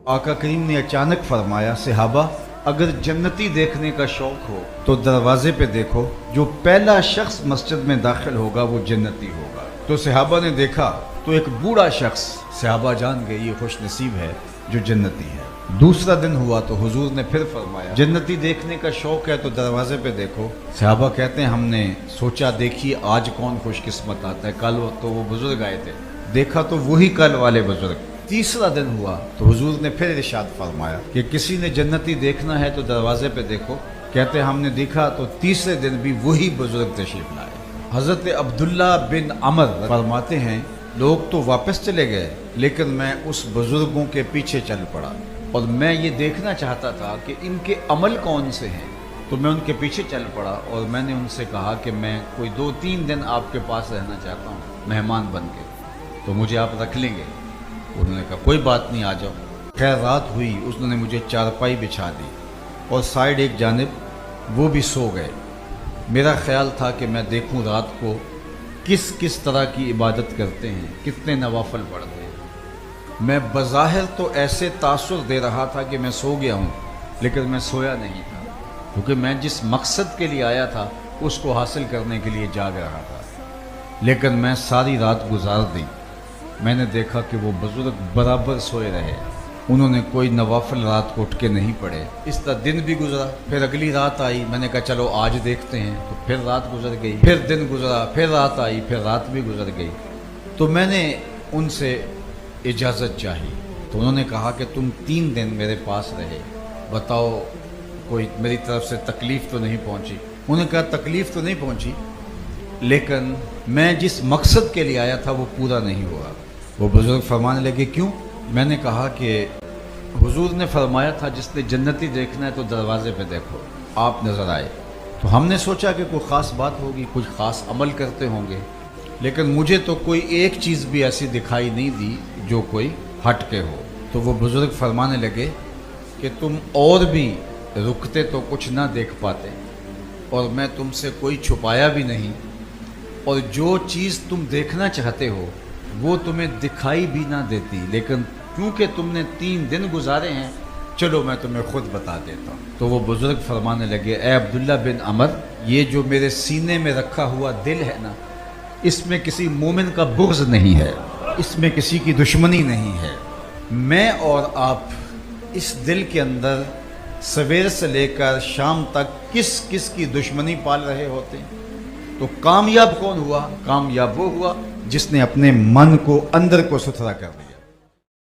आका करीम ने अचानक फरमाया, सहाबा अगर जन्नती देखने का शौक हो तो दरवाजे पे देखो, जो पहला शख्स मस्जिद में दाखिल होगा वो जन्नती होगा। तो सहाबा ने देखा तो एक बूढ़ा शख्स, सहाबा जान गए ये खुश नसीब है जो जन्नती है। दूसरा दिन हुआ तो हुजूर ने फिर फरमाया, जन्नती देखने का शौक है तो दरवाजे पे देखो। सहाबा कहते हैं हमने सोचा देखिए आज कौन खुशकिस्मत आता है, कल तो वो बुजुर्ग आए थे, देखा तो वही कल वाले बुजुर्ग। तीसरा दिन हुआ तो हुजूर ने फिर इरशाद फरमाया कि किसी ने जन्नती देखना है तो दरवाजे पे देखो। कहते हमने देखा तो तीसरे दिन भी वही बुजुर्ग तशरीफ लाए। हजरत अब्दुल्ला बिन अमर फरमाते हैं लोग तो वापस चले गए लेकिन मैं उस बुजुर्गों के पीछे चल पड़ा और मैं ये देखना चाहता था कि इनके अमल कौन से हैं। तो मैं उनके पीछे चल पड़ा और मैंने उनसे कहा कि मैं कोई 2-3 दिन आपके पास रहना चाहता हूँ मेहमान बन के, तो मुझे आप रख लेंगे? उन्होंने कहा कोई बात नहीं, आ जाओ। खैर रात हुई, उसने मुझे चारपाई बिछा दी और साइड एक जानिब वो भी सो गए। मेरा ख्याल था कि मैं देखूं रात को किस किस तरह की इबादत करते हैं, कितने नवाफल पढ़ते हैं। मैं बज़ाहिर तो ऐसे तासुर दे रहा था कि मैं सो गया हूँ, लेकिन मैं सोया नहीं था, क्योंकि मैं जिस मकसद के लिए आया था उसको हासिल करने के लिए जाग रहा था। लेकिन मैं सारी रात गुजार दी। मैंने देखा कि वो बुजुर्ग बराबर सोए रहे, उन्होंने कोई नवाफल रात को उठ के नहीं पढ़े। इस तरह दिन भी गुजरा, फिर अगली रात आई, मैंने कहा चलो आज देखते हैं, तो फिर रात गुजर गई, फिर दिन गुजरा, फिर रात आई, फिर रात भी गुजर गई। तो मैंने उनसे इजाज़त चाही तो उन्होंने कहा कि तुम 3 दिन मेरे पास रहे, बताओ कोई मेरी तरफ से तकलीफ़ तो नहीं पहुंची? उन्होंने कहा तकलीफ़ तो नहीं पहुंची, लेकिन मैं जिस मकसद के लिए आया था वो पूरा नहीं हुआ। वो बुजुर्ग फरमाने लगे क्यों? मैंने कहा कि हुजूर ने फरमाया था जिसने जन्नती देखना है तो दरवाजे पे देखो, आप नज़र आए। तो हमने सोचा कि कोई ख़ास बात होगी, कुछ ख़ास अमल करते होंगे, लेकिन मुझे तो कोई एक चीज़ भी ऐसी दिखाई नहीं दी जो कोई हट के हो। तो वो बुजुर्ग फरमाने लगे कि तुम और भी रुकते तो कुछ ना देख पाते, और मैं तुमसे कोई छुपाया भी नहीं, और जो चीज़ तुम देखना चाहते हो वो तुम्हें दिखाई भी ना देती, लेकिन क्योंकि तुमने 3 दिन गुजारे हैं, चलो मैं तुम्हें खुद बता देता हूँ। तो वो बुजुर्ग फरमाने लगे, ए अब्दुल्ला बिन अमर, ये जो मेरे सीने में रखा हुआ दिल है ना, इसमें किसी मोमिन का बुग़्ज़ नहीं है, इसमें किसी की दुश्मनी नहीं है। मैं और आप इस दिल के अंदर सवेर से लेकर शाम तक किस किस की दुश्मनी पाल रहे होते हैं। तो कामयाब कौन हुआ? कामयाब वो हुआ जिसने अपने मन को अंदर को सुथरा कर दिया।